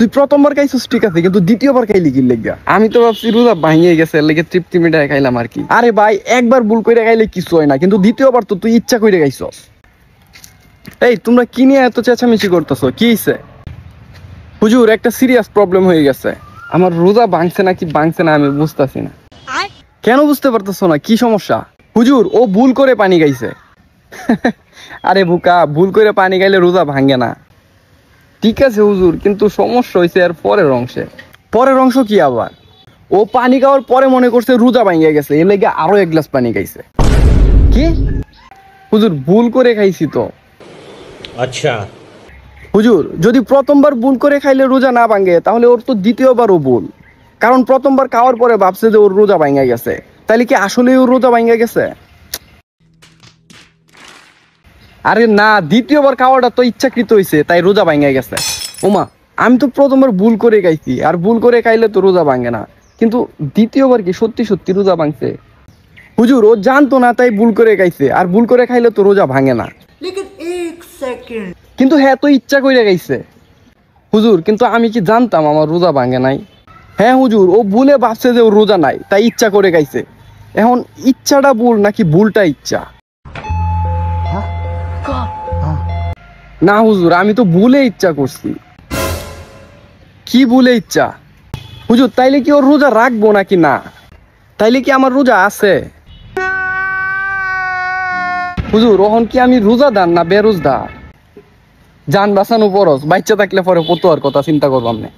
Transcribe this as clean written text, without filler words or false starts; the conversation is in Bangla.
তুই প্রথমবার খাইছিস ঠিক আছে, কিন্তু দ্বিতীয়বার খাইলি কি লেগা? আমি তো ভাবছি রোজা ভাঙিয়ে গেছে, লেগে তৃপ্তি মিটায় খাইলাম আর কি। আরে ভাই, একবার ভুল করে খাইলে কিছু হয় না, কিন্তু দ্বিতীয়বার তো তুই ইচ্ছা করে খাইছস। এই তোমরা কি নিয়ে এত চেঁচামেচি করতেছো? কি হইছে? হুজুর, একটা সিরিয়াস প্রবলেম হয়ে গেছে। আমার রোজা ভাঙছে না কি ভাঙছে না আমি বুঝতেছি না। কেন বুঝতে পারতেছো না? কি সমস্যা? হুজুর, ও ভুল করে পানি খাইছে। আরে বুকা, ভুল করে পানি খাইলে রোজা ভাঙে না। ঠিক আছে হুজুর, কিন্তু সমস্যা হয়েছে আর পরের অংশে। পরের অংশ কি আবার? ও পানি খাওয়ার পরে মনে করছে রোজা ভাঙিয়ে গেছে, এর লেগে আরো এক গ্লাস পানি খাইছে। কি? হুজুর, ভুল করে খাইছি তো। আচ্ছা হুজুর, যদি প্রথমবার ভুল করে খাইলে রোজা না ভাঙে, তাহলে ওর তো দ্বিতীয়বারও ভুল। কারণ প্রথমবার খাওয়ার পরে ভাবছে যে ওর রোজা ভাঙা গেছে, তাইলে কি আসলেই ওর রোজা ভাঙা গেছে? আরে না, দ্বিতীয়বার খাওয়াটা তো ইচ্ছাকৃত হয়েছে, তাই রোজা ভাঙা গেছে। ওমা, আমি তো প্রথমবার ভুল করে খাইছি, আর ভুল করে খাইলে তো রোজা ভাঙে না, কিন্তু দ্বিতীয়বার কি সত্যি সত্যি রোজা ভাঙছে? হুজুর, ও জানতো না তাই ভুল করে খাইছে, আর ভুল করে খাইলে তো রোজা ভাঙে না। কিন্তু হ্যাঁ, তো ইচ্ছা করে খাইছে। হুজুর, কিন্তু আমি কি জানতাম আমার রোজা ভাঙে নাই? হ্যাঁ হুজুর, ও ভুলে ভাবছে যে ওর রোজা নাই, তাই ইচ্ছা করে খাইছে। এখন ইচ্ছাটা ভুল নাকি ভুলটা ইচ্ছা? না হুজুর, আমি তো ভুলে ইচ্ছা করছি। কি ভুলে ইচ্ছা? হুজুর, তাইলে কি ওর রোজা রাখবো নাকি না? তাইলে কি আমার রোজা আছে? হুজুর, ওহন কি আমি রোজাদার না বেরোজদার? জান বাঁচানো ফরজ, বাচ্চা থাকলে পরে ফতোয়ার কথা চিন্তা করবাম না।